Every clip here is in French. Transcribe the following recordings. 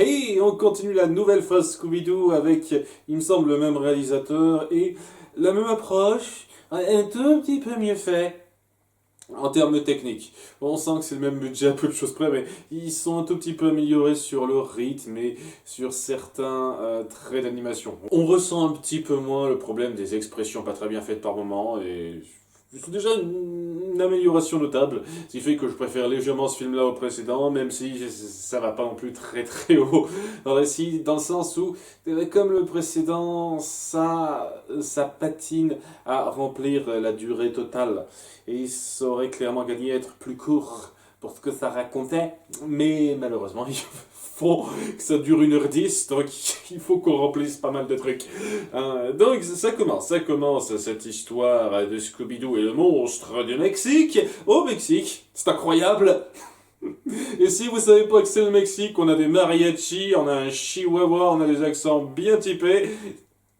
Hey, on continue la nouvelle phase Scooby-Doo avec, il me semble, le même réalisateur et la même approche, un tout petit peu mieux fait en termes techniques. On sent que c'est le même budget à peu de choses près, mais ils sont un tout petit peu améliorés sur le rythme et sur certains traits d'animation. On ressent un petit peu moins le problème des expressions pas très bien faites par moment et c'est déjà une amélioration notable, ce qui fait que je préfère légèrement ce film-là au précédent, même si ça va pas non plus très très haut dans le récit, dans le sens où, comme le précédent, ça patine à remplir la durée totale, et ça aurait clairement gagné à être plus court pour ce que ça racontait, mais malheureusement, il faut que ça dure 1h10, donc il faut qu'on remplisse pas mal de trucs. Donc ça commence cette histoire de Scooby-Doo et le monstre du Mexique, au Mexique, c'est incroyable. Et si vous savez pas que c'est le Mexique, on a des mariachis, on a un chihuahua, on a des accents bien typés,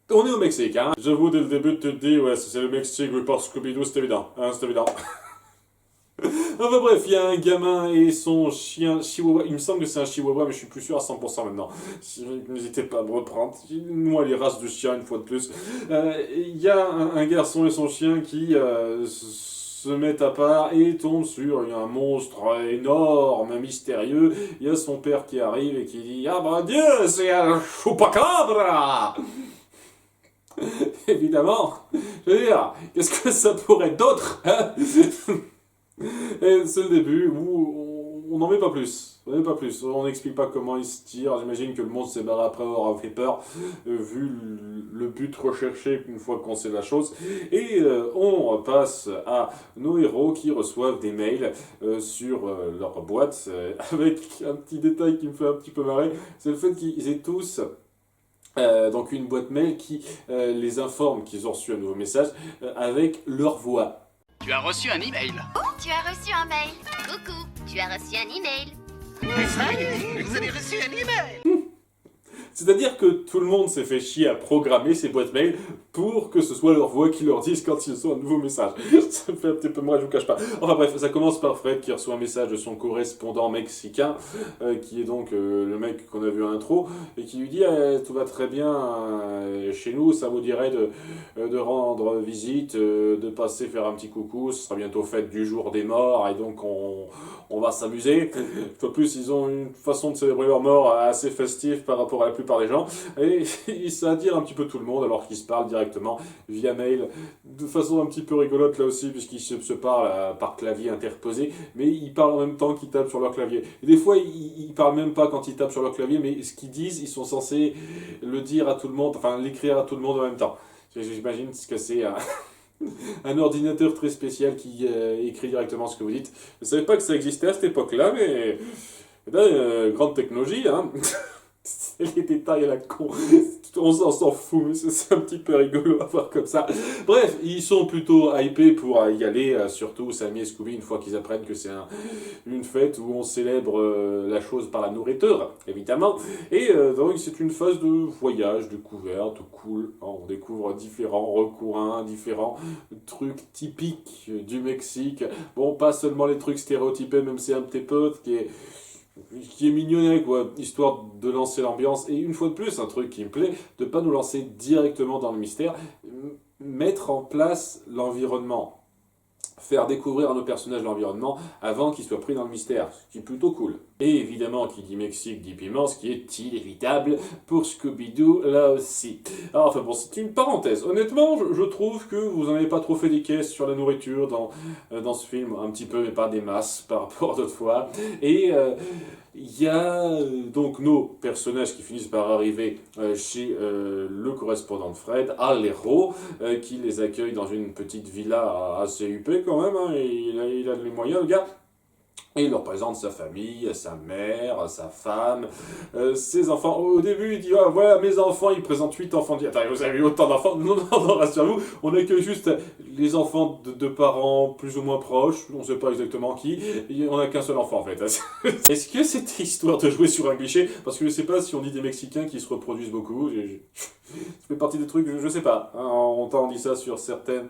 on est au Mexique, hein. J'avoue, dès le début, tu te dis, ouais, c'est le Mexique, vu par Scooby-Doo, c'est évident, hein, c'est évident. Enfin bref, il y a un gamin et son chien chihuahua. Il me semble que c'est un chihuahua, mais je suis plus sûr à 100% maintenant. N'hésitez pas à me reprendre. Moi, les races de chiens, une fois de plus. Il y a un garçon et son chien qui se mettent à part et tombent sur un monstre énorme, mystérieux. Il y a son père qui arrive et qui dit: ah mon Dieu, c'est un chupacabra! Évidemment, je veux dire, qu'est-ce que ça pourrait être d'autre, hein? Et c'est le début où on n'en met pas plus. On n'en met pas plus. On n'explique pas comment il se tire. J'imagine que le monstre s'est barré après avoir fait peur, vu le but recherché une fois qu'on sait la chose. Et on passe à nos héros qui reçoivent des mails sur leur boîte, avec un petit détail qui me fait un petit peu marrer. C'est le fait qu'ils aient tous donc une boîte mail qui les informe qu'ils ont reçu un nouveau message avec leur voix. Tu as reçu un email. Tu as reçu un mail. Coucou, tu as reçu un email. Vous avez reçu un email. C'est-à-dire que tout le monde s'est fait chier à programmer ces boîtes mail pour que ce soit leur voix qui leur dise quand ils ont un nouveau message. Ça me fait un petit peu moi, je vous cache pas. Enfin bref, ça commence par Fred qui reçoit un message de son correspondant mexicain, qui est donc le mec qu'on a vu à l'intro, et qui lui dit tout va très bien chez nous, ça vous dirait de rendre visite, de passer faire un petit coucou, ce sera bientôt fête du jour des morts, et donc on va s'amuser. En plus, ils ont une façon de célébrer leur mort assez festive par rapport à la plupart des gens, et ça attire un petit peu tout le monde alors qu'ils se parlent directement via mail, de façon un petit peu rigolote là aussi, puisqu'ils se parlent par clavier interposé, mais ils parlent en même temps qu'ils tapent sur leur clavier. Et des fois, ils parlent même pas quand ils tapent sur leur clavier, mais ce qu'ils disent, ils sont censés le dire à tout le monde, enfin l'écrire à tout le monde en même temps. J'imagine que c'est un ordinateur très spécial qui écrit directement ce que vous dites. Je ne savais pas que ça existait à cette époque-là, mais grande technologie, hein. Les détails à la con, on s'en fout, mais c'est un petit peu rigolo à voir comme ça. Bref, ils sont plutôt hypés pour y aller, surtout Sammy et Scooby, une fois qu'ils apprennent que c'est une fête où on célèbre la chose par la nourriture, évidemment. Et donc c'est une phase de voyage, découverte, cool. On découvre différents recoins, différents trucs typiques du Mexique. Bon, pas seulement les trucs stéréotypés, même si un petit peu qui est mignonnet, quoi, histoire de lancer l'ambiance. Et une fois de plus, un truc qui me plaît, de pas nous lancer directement dans le mystère, mettre en place l'environnement. Faire découvrir à nos personnages l'environnement avant qu'ils soient pris dans le mystère, ce qui est plutôt cool. Et évidemment, qui dit Mexique dit piment, ce qui est inévitable pour Scooby-Doo là aussi. Alors enfin bon, c'est une parenthèse. Honnêtement, je trouve que vous n'en avez pas trop fait des caisses sur la nourriture dans ce film, un petit peu, mais pas des masses par rapport à d'autres fois. Et il y a donc nos personnages qui finissent par arriver chez le correspondant de Fred, Alero, qui les accueille dans une petite villa assez huppée quand même, hein, et il a les moyens, le gars. Et il leur présente sa famille, sa mère, sa femme, ses enfants. Au début, il dit ah, voilà mes enfants, il présente 8 enfants. Il dit attends, vous avez eu autant d'enfants? Non, non, non, rassurez-vous, on accueille juste les enfants de parents plus ou moins proches, on ne sait pas exactement qui, et on n'a qu'un seul enfant en fait. Est-ce que c'était histoire de jouer sur un cliché? Parce que je ne sais pas si on dit des Mexicains qui se reproduisent beaucoup. Ça fait partie des trucs, je sais pas. Hein, on dit ça sur certaines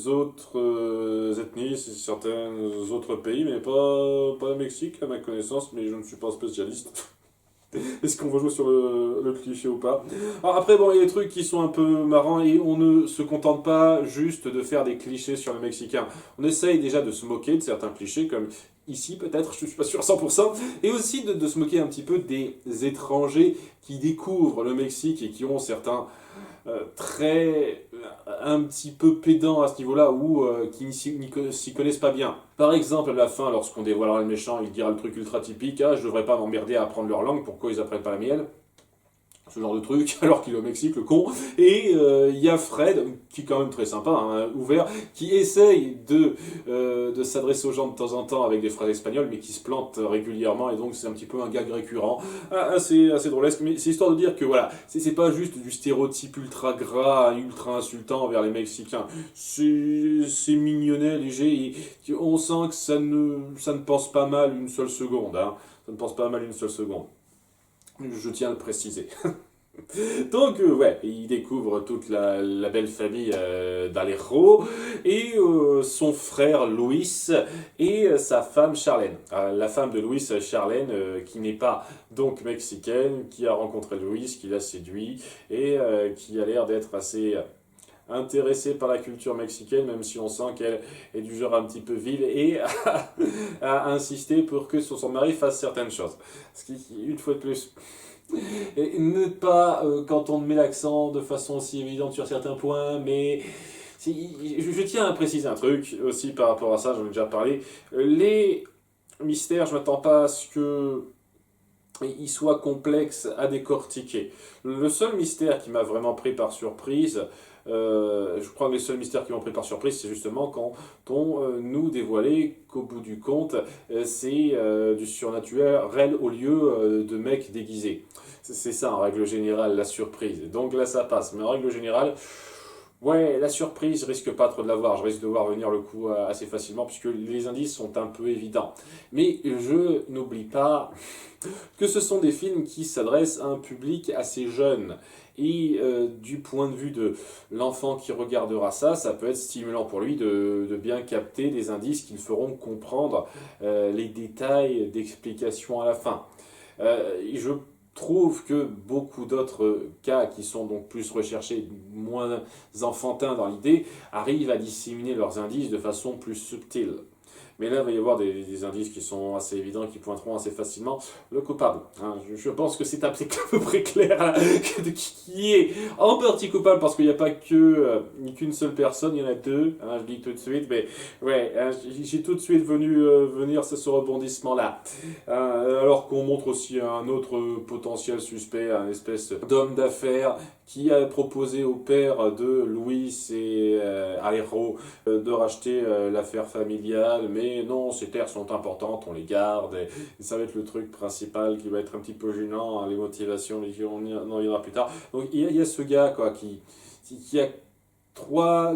autres ethnies, certains autres pays, mais pas le Mexique à ma connaissance, mais je ne suis pas spécialiste. Est-ce qu'on va jouer sur le cliché ou pas? Alors après, bon, il y a des trucs qui sont un peu marrants et on ne se contente pas juste de faire des clichés sur le Mexicain. On essaye déjà de se moquer de certains clichés, comme ici peut-être, je suis pas sûr à 100%, et aussi de se moquer un petit peu des étrangers qui découvrent le Mexique et qui ont certains un petit peu pédants à ce niveau-là ou qui s'y connaissent pas bien. Par exemple, à la fin, lorsqu'on dévoilera le méchant, il dira le truc ultra typique, ah, je devrais pas m'emmerder à apprendre leur langue, pourquoi ils apprennent pas la mienne? Ce genre de truc, alors qu'il est au Mexique, le con. Et il y a Fred, qui est quand même très sympa, hein, ouvert, qui essaye de s'adresser aux gens de temps en temps avec des phrases espagnoles, mais qui se plante régulièrement, et donc c'est un petit peu un gag récurrent, assez drôlesque, mais c'est histoire de dire que voilà, c'est pas juste du stéréotype ultra gras, ultra insultant envers les Mexicains, c'est mignonnet, léger, et on sent que ça ne pense pas mal une seule seconde, hein. Ça ne pense pas mal une seule seconde. Je tiens à le préciser. Donc, ouais, il découvre toute la belle famille d'Alejo et son frère Luis et sa femme Charlène. La femme de Luis, Charlène, qui n'est pas donc mexicaine, qui a rencontré Luis, qui l'a séduit et qui a l'air d'être assez intéressée par la culture mexicaine, même si on sent qu'elle est du genre un petit peu vive et à insister pour que son mari fasse certaines choses. Ce qui, une fois de plus, et ne pas quand on met l'accent de façon aussi évidente sur certains points, mais je tiens à préciser un truc aussi par rapport à ça, j'en ai déjà parlé. Les mystères, je m'attends pas à ce que il soit complexe à décortiquer. Le seul mystère qui m'a vraiment pris par surprise, je crois que les seuls mystères qui m'ont pris par surprise, c'est justement quand on nous dévoilait qu'au bout du compte, c'est du surnaturel au lieu de mecs déguisés. C'est ça, en règle générale, la surprise. Donc là, ça passe. Mais en règle générale, ouais, la surprise, je risque pas trop de l'avoir. Je risque de voir venir le coup assez facilement, puisque les indices sont un peu évidents. Mais je n'oublie pas que ce sont des films qui s'adressent à un public assez jeune. Et du point de vue de l'enfant qui regardera ça, ça peut être stimulant pour lui de bien capter des indices qui le feront comprendre les détails d'explication à la fin. Je trouve que beaucoup d'autres cas qui sont donc plus recherchés, moins enfantins dans l'idée, arrivent à disséminer leurs indices de façon plus subtile. Mais là, il va y avoir des indices qui sont assez évidents, qui pointeront assez facilement le coupable. Hein, je pense que c'est à peu près clair là, qui est en partie coupable, parce qu'il n'y a pas qu'une seule personne, il y en a deux, hein, je dis tout de suite, mais ouais, hein, j'ai tout de suite venir ce rebondissement-là. Alors qu'on montre aussi un autre potentiel suspect, un espèce d'homme d'affaires qui a proposé au père de Luis et Alejo de racheter l'affaire familiale, mais non, ces terres sont importantes, on les garde, et ça va être le truc principal qui va être un petit peu gênant, hein, les motivations, on en reviendra plus tard. Donc il y a ce gars quoi, qui a 3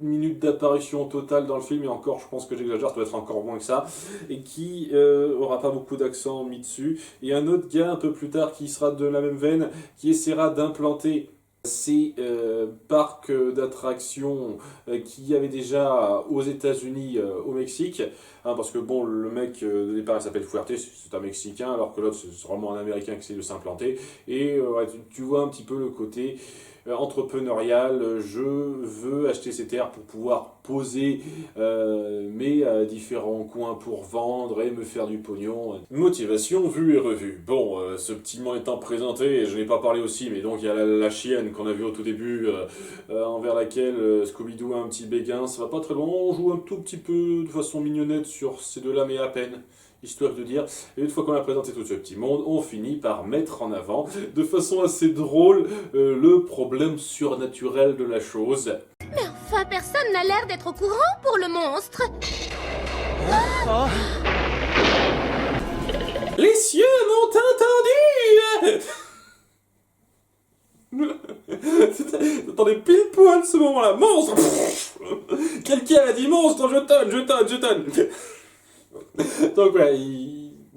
minutes d'apparition totale dans le film, et encore, je pense que j'exagère, ça doit être encore moins que ça, et qui aura pas beaucoup d'accent mis dessus. Et un autre gars, un peu plus tard, qui sera de la même veine, qui essaiera d'implanter ces parcs d'attractions qu'il y avait déjà aux États-Unis, au Mexique, hein, parce que bon, le mec de départ il s'appelle Fuerte, c'est un Mexicain, alors que l'autre c'est vraiment un Américain qui essaie de s'implanter, et ouais, tu vois un petit peu le côté entrepreneurial, je veux acheter ces terres pour pouvoir poser mes différents coins pour vendre et me faire du pognon. Motivation vue et revue. Bon, ce petit moment étant présenté, je n'ai pas parlé aussi, mais donc il y a la chienne qu'on a vue au tout début, envers laquelle Scooby-Doo a un petit béguin, ça va pas très loin, on joue un tout petit peu de façon mignonnette sur ces deux-là, mais à peine. Histoire de dire, et une fois qu'on a présenté tout ce petit monde, on finit par mettre en avant, de façon assez drôle, le problème surnaturel de la chose. Mais enfin, personne n'a l'air d'être au courant pour le monstre. Les cieux m'ont entendu. Attendez, pile poil ce moment-là, monstre. Quelqu'un a dit monstre, je tonne. Donc voilà,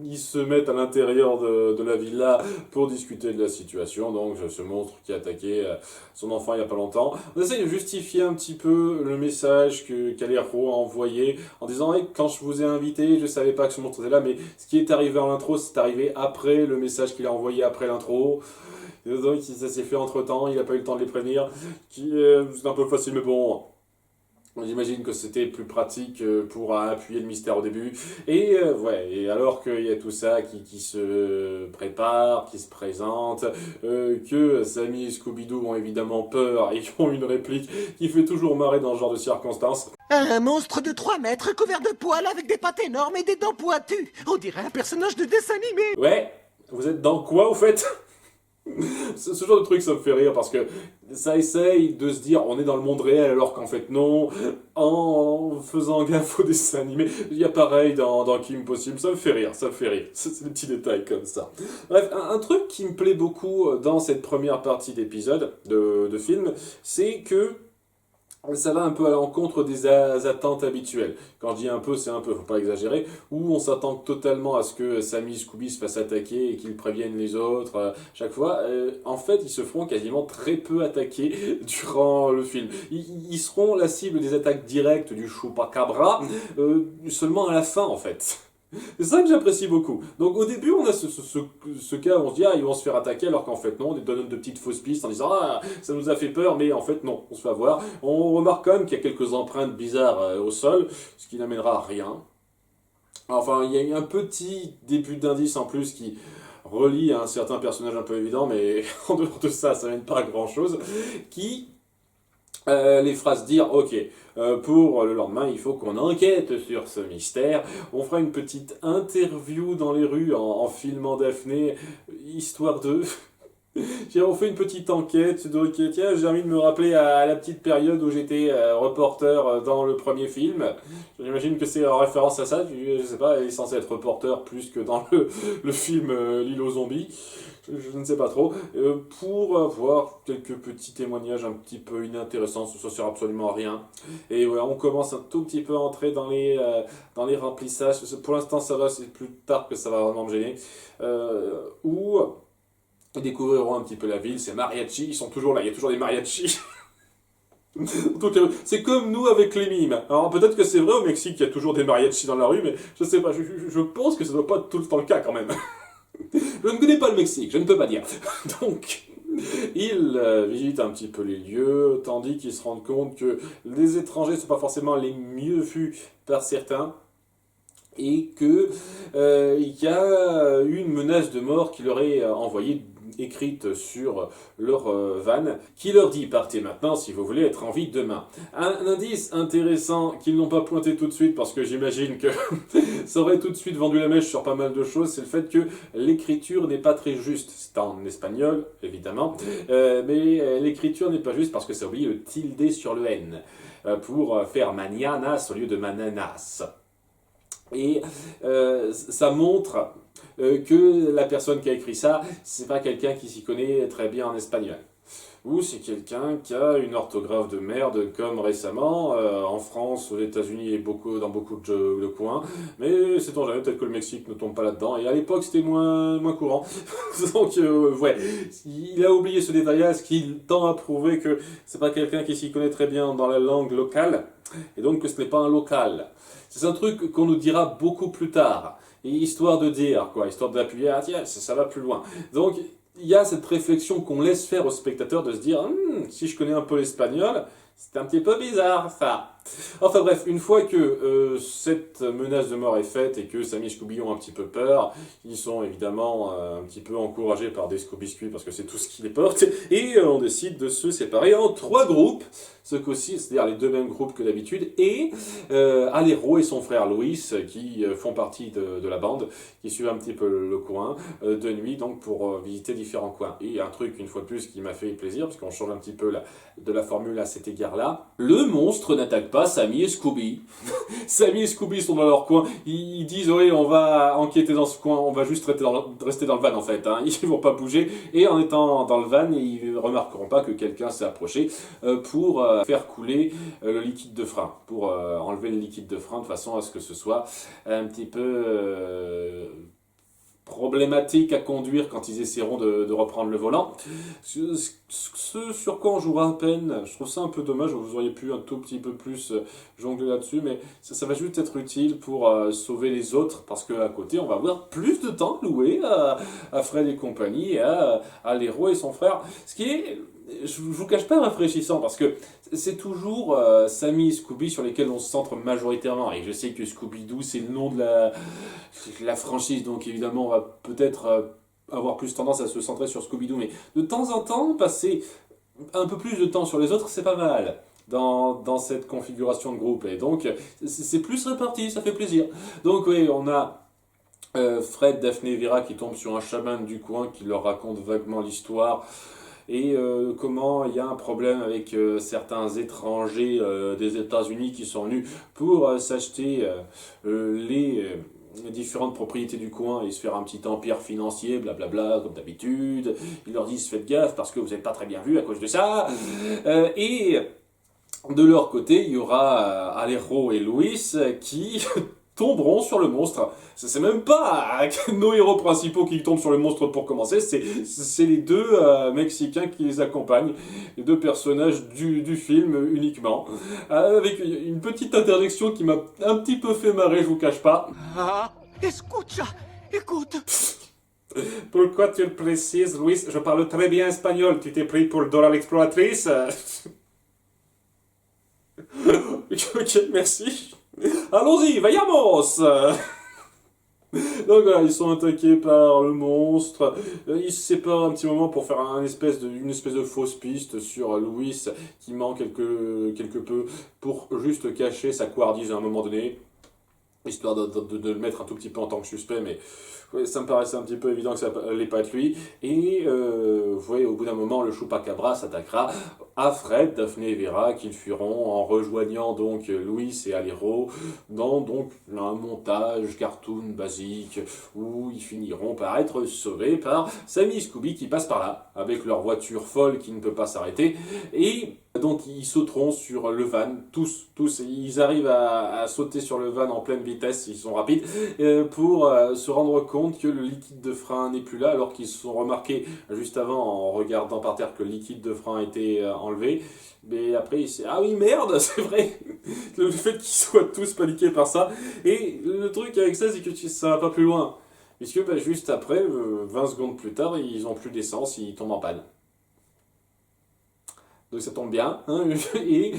ils se mettent à l'intérieur de la villa pour discuter de la situation. Donc ce monstre qui a attaqué son enfant il y a pas longtemps. On essaie de justifier un petit peu le message qu'Alero a envoyé en disant hey, quand je vous ai invité, je savais pas que ce monstre était là, mais ce qui est arrivé en intro, c'est arrivé après le message qu'il a envoyé après l'intro. Donc ça s'est fait entre temps, il n'a pas eu le temps de les prévenir. C'est un peu facile, mais bon. J'imagine que c'était plus pratique pour appuyer le mystère au début. Et et alors qu'il y a tout ça qui se prépare, qui se présente, que Sammy et Scooby-Doo ont évidemment peur et qui ont une réplique qui fait toujours marrer dans ce genre de circonstances. Un monstre de 3 mètres couvert de poils avec des pattes énormes et des dents pointues. On dirait un personnage de dessin animé. Ouais, vous êtes dans quoi au fait? Ce genre de truc ça me fait rire parce que ça essaye de se dire on est dans le monde réel alors qu'en fait non, en faisant gaffe aux dessins animés. Il y a pareil dans Kim Possible, ça me fait rire, c'est des petits détails comme ça. Bref, un truc qui me plaît beaucoup dans cette première partie d'épisode de film, c'est que ça va un peu à l'encontre des attentes habituelles. Quand je dis un peu, c'est un peu, faut pas exagérer. Où on s'attend totalement à ce que Sammy et Scooby se fassent attaquer et qu'ils préviennent les autres chaque fois. En fait, ils se feront quasiment très peu attaquer durant le film. Ils seront la cible des attaques directes du Chupacabra seulement à la fin, en fait. C'est ça que j'apprécie beaucoup. Donc au début, on a ce cas où on se dit « Ah, ils vont se faire attaquer », alors qu'en fait non, on donne de petites fausses pistes en disant « Ah, ça nous a fait peur », mais en fait non, on se fait avoir. On remarque quand même qu'il y a quelques empreintes bizarres au sol, ce qui n'amènera à rien. Enfin, il y a un petit début d'indice en plus qui relie à un certain personnage un peu évident, mais en dehors de ça, ça mène pas à grand-chose, qui les fera se dire « Ok, pour le lendemain, il faut qu'on enquête sur ce mystère. On fera une petite interview dans les rues en filmant Daphné, histoire de... » On fait une petite enquête, donc tiens, j'ai envie de me rappeler à la petite période où j'étais reporter dans le premier film. J'imagine que c'est en référence à ça, je sais pas, elle est censée être reporter plus que dans le film L'île aux zombies. Je ne sais pas trop, pour avoir quelques petits témoignages un petit peu inintéressants, ça sert absolument à rien. Et voilà, on commence un tout petit peu à entrer dans les remplissages. Pour l'instant, ça va, c'est plus tard que ça va vraiment me gêner. Où ils découvriront un petit peu la ville, c'est mariachi, ils sont toujours là, il y a toujours des mariachis. C'est comme nous avec les mimes. Alors peut-être que c'est vrai au Mexique, il y a toujours des mariachis dans la rue, mais je sais pas, je pense que ça doit pas être tout le temps le cas quand même. Je ne connais pas le Mexique, je ne peux pas dire. Donc, ils visitent un petit peu les lieux, tandis qu'ils se rendent compte que les étrangers ne sont pas forcément les mieux vus par certains, et que il y a une menace de mort qui leur est envoyée écrite sur leur van, qui leur dit « Partez maintenant si vous voulez être en vie demain ». Un indice intéressant qu'ils n'ont pas pointé tout de suite, parce que j'imagine que ça aurait tout de suite vendu la mèche sur pas mal de choses, c'est le fait que l'écriture n'est pas très juste. C'est en espagnol, évidemment, mais l'écriture n'est pas juste parce que ça oublie le tilde sur le N, pour faire mañanas au lieu de mananas. Et ça montre que la personne qui a écrit ça, c'est pas quelqu'un qui s'y connaît très bien en espagnol. Ou c'est quelqu'un qui a une orthographe de merde, comme récemment, en France, aux États-Unis et dans beaucoup de coins. Mais sait-on jamais, peut-être que le Mexique ne tombe pas là-dedans. Et à l'époque, c'était moins courant. Donc, ouais, il a oublié ce détail-là, ce qui tend à prouver que c'est pas quelqu'un qui s'y connaît très bien dans la langue locale, et donc que ce n'est pas un local. C'est un truc qu'on nous dira beaucoup plus tard. Et histoire de dire, quoi, histoire d'appuyer, ah tiens, ça va plus loin. Donc, il y a cette réflexion qu'on laisse faire au spectateur de se dire si je connais un peu l'espagnol, c'est un petit peu bizarre ça. Enfin bref, une fois que cette menace de mort est faite et que Sammy et Scooby ont un petit peu peur, ils sont évidemment un petit peu encouragés par des Scooby-Biscuits parce que c'est tout ce qui les porte, et on décide de se séparer en 3 groupes, ce coup-ci, c'est-à-dire les 2 mêmes groupes que d'habitude, et Alero et son frère Louis qui font partie de la bande, qui suivent un petit peu le coin de nuit, donc pour visiter différents coins. Et un truc, une fois de plus, qui m'a fait plaisir, parce qu'on change un petit peu de la formule à cet égard-là, le monstre n'attaque pas Sammy et Scooby. Sammy et Scooby sont dans leur coin, ils disent oui, on va enquêter dans ce coin, on va juste rester dans le van en fait, hein. Ils vont pas bouger, et en étant dans le van, ils remarqueront pas que quelqu'un s'est approché pour faire couler le liquide de frein, pour enlever le liquide de frein de façon à ce que ce soit un petit peu problématique à conduire quand ils essaieront de reprendre le volant. Ce sur quoi on jouera à peine, je trouve ça un peu dommage, vous auriez pu un tout petit peu plus jongler là-dessus, mais ça va juste être utile pour sauver les autres, parce qu'à côté, on va avoir plus de temps loué à Fred et compagnie, et à l'héros et son frère. Ce qui est, je vous cache pas, rafraîchissant, parce que c'est toujours Sammy et Scooby sur lesquels on se centre majoritairement, et je sais que Scooby-Doo, c'est le nom de la franchise, donc évidemment, on va peut-être avoir plus tendance à se centrer sur Scooby-Doo, mais de temps en temps, passer un peu plus de temps sur les autres, c'est pas mal dans cette configuration de groupe, et donc c'est plus réparti, ça fait plaisir. Donc oui, on a Fred, Daphné et Vera qui tombent sur un chaman du coin qui leur raconte vaguement l'histoire, et comment il y a un problème avec certains étrangers des États-Unis qui sont venus pour s'acheter les différentes propriétés du coin et se faire un petit empire financier, blablabla, comme d'habitude. Ils leur disent faites gaffe parce que vous n'êtes pas très bien vus à cause de ça. Et de leur côté, il y aura Alejandro et Luis qui tomberont sur le monstre. C'est même pas nos héros principaux qui tombent sur le monstre pour commencer, c'est les deux Mexicains qui les accompagnent, les deux personnages du film uniquement, avec une petite interjection qui m'a un petit peu fait marrer, je vous cache pas. Ah, escucha, écoute. Pourquoi tu le précises, Luis? Je parle très bien espagnol, tu t'es pris pour Dora l'exploratrice? Ok, merci. Allons-y, vayamos! Donc voilà, ils sont attaqués par le monstre. Ils se séparent un petit moment pour faire une espèce de fausse piste sur Louis qui ment quelque peu pour juste cacher sa couardise à un moment donné, histoire de le mettre un tout petit peu en tant que suspect, mais ouais, ça me paraissait un petit peu évident que ça allait pas être lui. Et vous voyez, au bout d'un moment, le Chupacabra s'attaquera à Fred, Daphné et Vera, qu'ils fuiront en rejoignant donc Louis et Alejandro dans donc un montage cartoon basique où ils finiront par être sauvés par Sammy et Scooby qui passent par là avec leur voiture folle qui ne peut pas s'arrêter, et donc ils sauteront sur le van, tous, ils arrivent à sauter sur le van en pleine vitesse, ils sont rapides, pour se rendre compte que le liquide de frein n'est plus là, alors qu'ils se sont remarqués juste avant en regardant par terre que le liquide de frein a été enlevé. Mais après, ah oui, merde, c'est vrai. Le fait qu'ils soient tous paniqués par ça. Et le truc avec ça, c'est que ça va pas plus loin. Puisque juste après, 20 secondes plus tard, ils ont plus d'essence, ils tombent en panne. Donc ça tombe bien, hein, et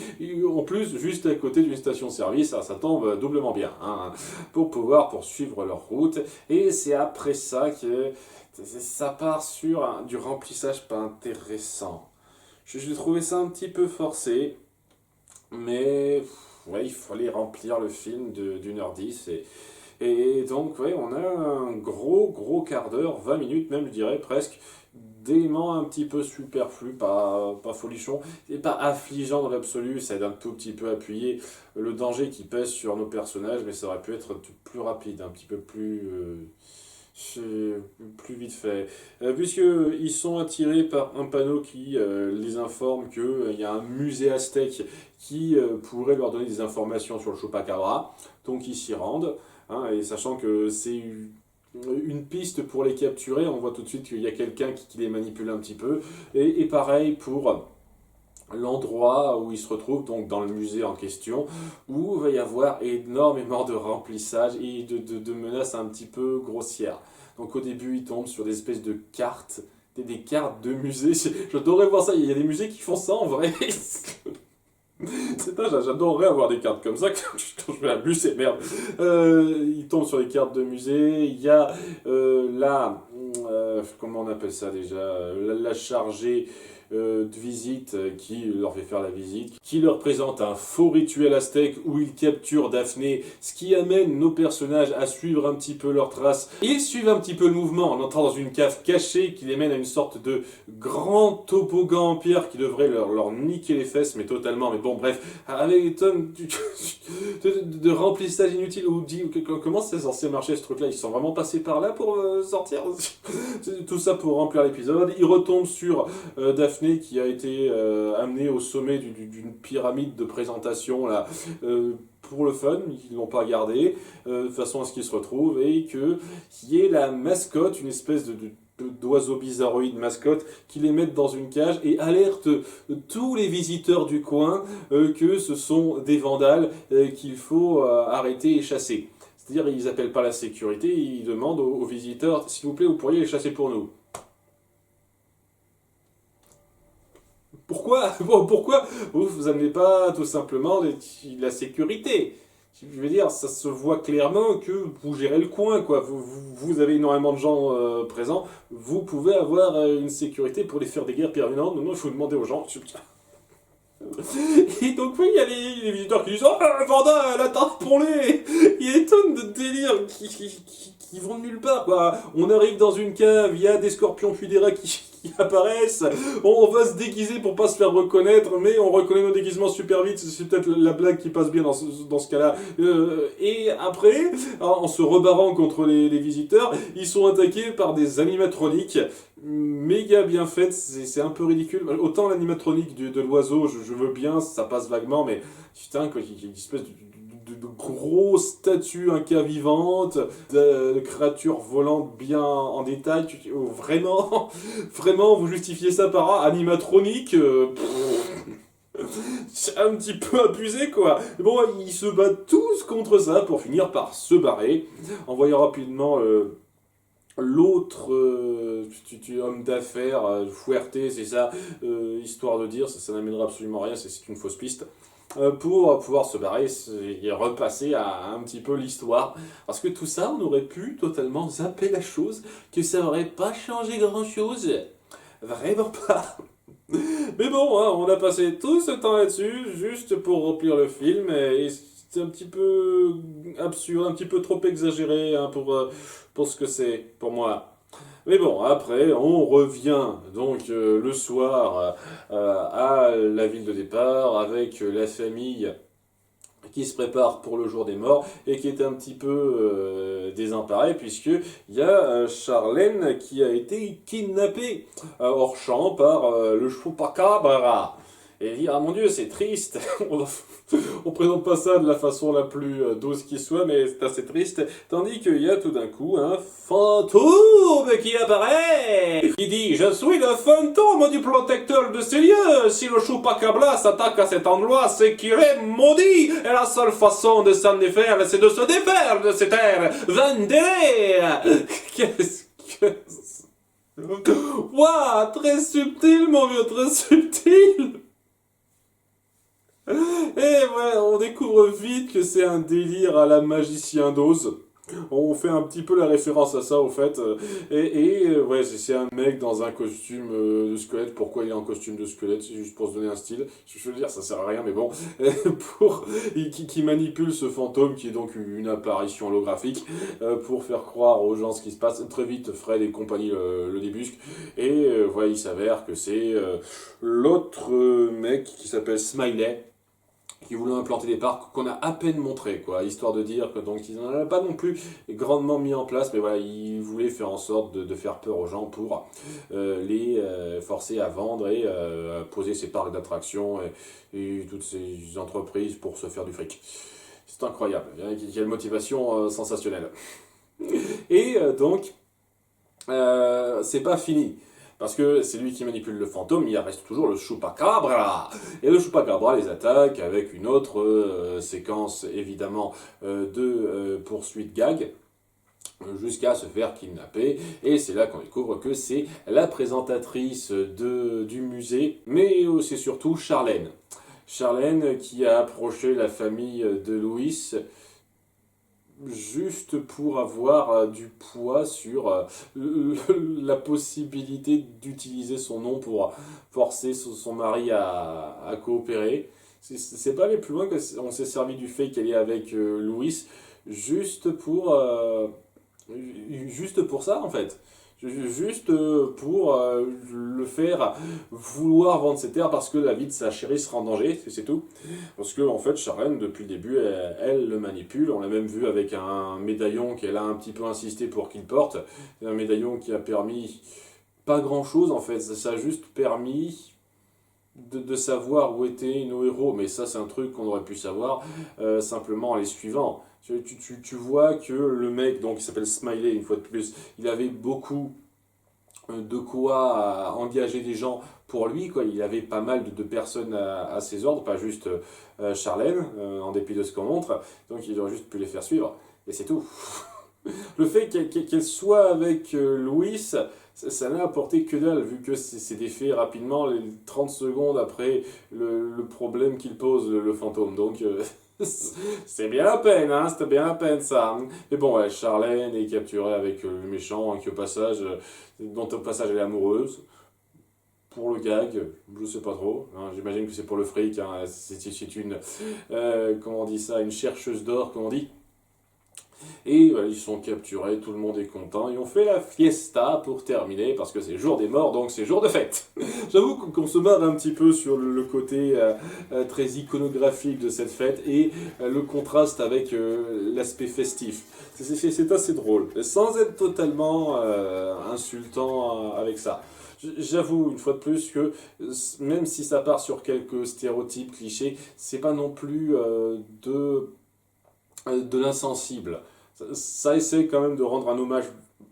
en plus, juste à côté d'une station-service, ça tombe doublement bien, hein, pour pouvoir poursuivre leur route. Et c'est après ça que ça part sur du remplissage pas intéressant. J'ai trouvé ça un petit peu forcé, mais ouais, il fallait remplir le film d'1h10, et donc ouais, on a un gros quart d'heure, 20 minutes même je dirais presque, d'éléments un petit peu superflus, pas folichon, et pas affligeant dans l'absolu, ça aide un tout petit peu à appuyer le danger qui pèse sur nos personnages, mais ça aurait pu être plus rapide, un petit peu plus vite fait. Puisqu'ils sont attirés par un panneau qui les informe qu'il y a un musée aztèque qui pourrait leur donner des informations sur le Chupacabra, donc ils s'y rendent, hein, et sachant que c'est une piste pour les capturer, on voit tout de suite qu'il y a quelqu'un qui les manipule un petit peu, et pareil pour l'endroit où ils se retrouvent, donc dans le musée en question, où il va y avoir énormément de remplissage et de menaces un petit peu grossières. Donc au début, ils tombent sur des espèces de cartes, des cartes de musée. J'adorerais voir ça, il y a des musées qui font ça en vrai. J'adorerais avoir des cartes comme ça quand je vais à bus, c'est merde. Ils tombent sur les cartes de musée. Il y a comment on appelle ça déjà, la chargée de visite qui leur fait faire la visite, qui leur présente un faux rituel aztèque où ils capturent Daphné, ce qui amène nos personnages à suivre un petit peu leurs traces. Ils suivent un petit peu le mouvement en entrant dans une cave cachée qui les mène à une sorte de grand toboggan en pierre qui devrait leur niquer les fesses, mais totalement. Mais bon, bref, avec des tonnes de remplissage inutile. Comment c'est censé marcher ce truc-là? Ils sont vraiment passés par là pour sortir? Tout ça pour remplir l'épisode. Il retombe sur Daphné qui a été amenée au sommet d'une pyramide de présentation là, pour le fun, ils l'ont pas gardé, de façon à ce qu'ils se retrouvent, et qu'il y ait la mascotte, une espèce d'oiseau bizarroïde mascotte, qui les mettent dans une cage et alerte tous les visiteurs du coin que ce sont des vandales qu'il faut arrêter et chasser. C'est-à-dire, ils appellent pas la sécurité, ils demandent aux visiteurs, s'il vous plaît, vous pourriez les chasser pour nous. Pourquoi vous amenez pas tout simplement la sécurité? Je veux dire, ça se voit clairement que vous gérez le coin, quoi. Vous avez énormément de gens présents, vous pouvez avoir une sécurité pour les faire des guerres permanentes. Non, il faut demander aux gens. Et donc oui, il y a les visiteurs qui disent « Oh, Vanda, elle attrape pour les !» Il y a des tonnes de délires qui vont de nulle part, quoi. On arrive dans une cave, il y a des scorpions funéraires qui apparaissent, on va se déguiser pour pas se faire reconnaître, mais on reconnaît nos déguisements super vite, c'est peut-être la blague qui passe bien dans ce cas-là. Et après, en se rebarrant contre les visiteurs, ils sont attaqués par des animatroniques méga bien faites, c'est un peu ridicule. Autant l'animatronique de l'oiseau, je veux bien, ça passe vaguement, mais putain, quoi, il y a une espèce de grosses statues inca-vivantes, de créatures volantes bien en détail. Oh, vraiment, vous justifiez ça par animatronique c'est un petit peu abusé, quoi. Bon, ils se battent tous contre ça pour finir par se barrer, en voyant rapidement l'autre homme d'affaires, Fuerte, c'est ça, histoire de dire, ça n'amènera absolument rien, c'est une fausse piste. Pour pouvoir se barrer et repasser à un petit peu l'histoire. Parce que tout ça, on aurait pu totalement zapper la chose, que ça n'aurait pas changé grand-chose. Vraiment pas. Mais bon, hein, on a passé tout ce temps là-dessus, juste pour remplir le film, et c'est un petit peu absurde, un petit peu trop exagéré hein, pour ce que c'est, pour moi. Mais bon, après, on revient donc le soir à la ville de départ avec la famille qui se prépare pour le jour des morts et qui est un petit peu désemparée puisqu'il y a Charlène qui a été kidnappée hors champ par le Chupacabra. Et dire, ah mon Dieu, c'est triste, on présente pas ça de la façon la plus douce qui soit, mais c'est assez triste. Tandis qu'il y a tout d'un coup un fantôme qui apparaît, qui dit, je suis le fantôme du protecteur de ces lieux. Si le Chupacabra s'attaque à cet endroit, c'est qu'il est maudit. Et la seule façon de s'en défaire, c'est de se défaire de cette terre. Vendez. Qu'est-ce que... Waouh, très subtil, mon vieux, très subtil. Et ouais, on découvre vite que c'est un délire à la Magicien d'Oz. On fait un petit peu la référence à ça, au fait. Ouais, c'est un mec dans un costume de squelette. Pourquoi il est en costume de squelette? C'est juste pour se donner un style. Je veux dire, ça sert à rien, mais bon. Qui manipule ce fantôme, qui est donc une apparition holographique, pour faire croire aux gens ce qui se passe. Très vite, Fred et compagnie le débusquent. Et voilà, il s'avère que c'est l'autre mec qui s'appelle Smiley, qui voulait implanter des parcs qu'on a à peine montré, quoi, histoire de dire que donc ils n'en avaient pas non plus grandement mis en place, mais voilà, ils voulaient faire en sorte de faire peur aux gens pour les forcer à vendre et à poser ces parcs d'attractions et toutes ces entreprises pour se faire du fric. C'est incroyable, il y a une motivation sensationnelle. Et donc, c'est pas fini. Parce que c'est lui qui manipule le fantôme, il reste toujours le Chupacabra. Et le Chupacabra les attaque avec une autre séquence, évidemment, de poursuite gag, jusqu'à se faire kidnapper. Et c'est là qu'on découvre que c'est la présentatrice du musée, mais c'est surtout Charlène. Charlène qui a approché la famille de Louis juste pour avoir du poids sur la possibilité d'utiliser son nom pour forcer son mari à coopérer. C'est pas aller plus loin qu'on s'est servi du fait qu'elle est avec Louis juste pour ça en fait. Juste pour le faire vouloir vendre ses terres parce que la vie de sa chérie sera en danger, c'est tout. Parce que en fait, Charlène, depuis le début, elle le manipule. On l'a même vu avec un médaillon qu'elle a un petit peu insisté pour qu'il porte. C'est un médaillon qui a permis pas grand-chose en fait. Ça a juste permis de savoir où étaient nos héros. Mais ça, c'est un truc qu'on aurait pu savoir simplement en les suivant. Tu vois que le mec, donc il s'appelle Smiley une fois de plus, il avait beaucoup de quoi engager des gens pour lui, quoi. Il avait pas mal de personnes à ses ordres, pas juste Charlène, en dépit de ce qu'on montre, donc il aurait juste pu les faire suivre, et c'est tout. Le fait qu'elle soit avec Louis, ça n'a apporté que dalle, vu que c'est des faits rapidement, les 30 secondes après le problème qu'il pose, le fantôme, donc... c'est bien la peine, hein, c'était bien la peine ça. Mais bon, ouais, Charlène est capturée avec le méchant, hein, qui au passage, dont au passage elle est amoureuse. Pour le gag, je sais pas trop. Hein, j'imagine que c'est pour le fric. Hein, c'est une, comment on dit ça, une chercheuse d'or, comme on dit. Et ils sont capturés, tout le monde est content, et on fait la fiesta pour terminer, parce que c'est jour des morts, donc c'est jour de fête. J'avoue qu'on se marre un petit peu sur le côté très iconographique de cette fête, et le contraste avec l'aspect festif. C'est assez drôle, sans être totalement insultant avec ça. J'avoue, une fois de plus, que même si ça part sur quelques stéréotypes, clichés, c'est pas non plus de l'insensible. Ça essaie quand même de rendre un hommage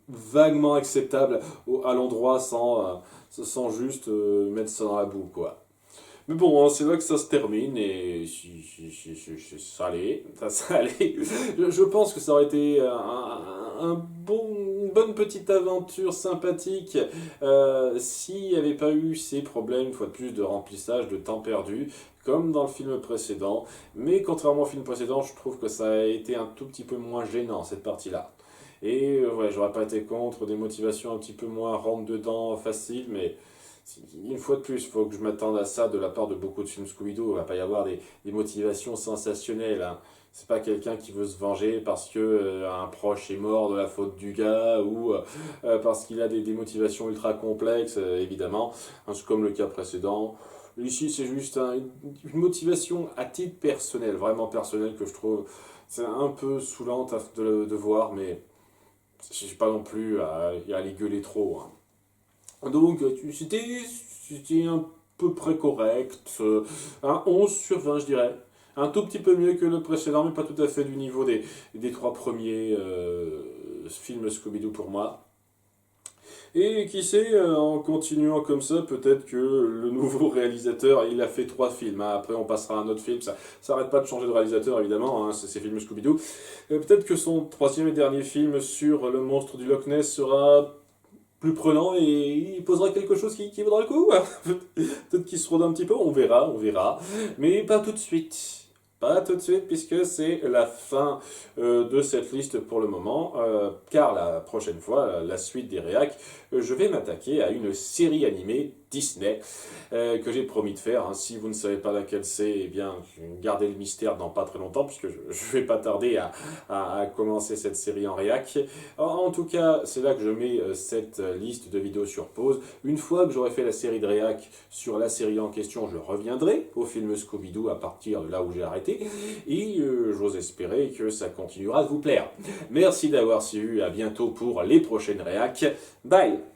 vaguement acceptable à l'endroit sans juste mettre ça dans la boue, quoi. Mais bon, hein, c'est là que ça se termine et ça allait, ça allait. Je pense que ça aurait été une bonne petite aventure sympathique s'il n'y avait pas eu ces problèmes, une fois de plus, de remplissage, de temps perdu, comme dans le film précédent. Mais contrairement au film précédent, je trouve que ça a été un tout petit peu moins gênant, cette partie-là. Et ouais, j'aurais pas été contre des motivations un petit peu moins rentre-dedans, faciles, mais... Une fois de plus, il faut que je m'attende à ça de la part de beaucoup de films Scooby-Doo. Il ne va pas y avoir des motivations sensationnelles. Hein. C'est pas quelqu'un qui veut se venger parce que un proche est mort de la faute du gars ou parce qu'il a des motivations ultra complexes, évidemment. Hein, c'est comme le cas précédent. Ici, c'est juste une motivation à titre personnel, vraiment personnel, que je trouve c'est un peu saoulante de voir, mais je suis pas non plus à les gueuler trop. Hein. Donc, c'était à peu près correct. Un 11 sur 20, je dirais. Un tout petit peu mieux que le précédent, mais pas tout à fait du niveau des trois premiers films Scooby-Doo pour moi. Et qui sait, en continuant comme ça, peut-être que le nouveau réalisateur, il a fait 3 films. Hein. Après, on passera à un autre film. Ça n'arrête pas de changer de réalisateur, évidemment, hein, ces films Scooby-Doo. Peut-être que son 3e et dernier film sur le monstre du Loch Ness sera... plus prenant et il posera quelque chose qui vaudra le coup. Peut-être qu'il se rôde un petit peu, on verra. Mais pas tout de suite. Pas tout de suite, puisque c'est la fin de cette liste pour le moment. Car la prochaine fois, la suite des réacs, je vais m'attaquer à une série animée Disney que j'ai promis de faire. Hein. Si vous ne savez pas laquelle c'est, eh bien, gardez le mystère dans pas très longtemps, puisque je vais pas tarder à commencer cette série en réac. En tout cas, c'est là que je mets cette liste de vidéos sur pause. Une fois que j'aurai fait la série de réac sur la série en question, je reviendrai au film Scooby-Doo à partir de là où j'ai arrêté. Et j'ose espérer que ça continuera de vous plaire. Merci d'avoir suivi, à bientôt pour les prochaines réacs. Bye!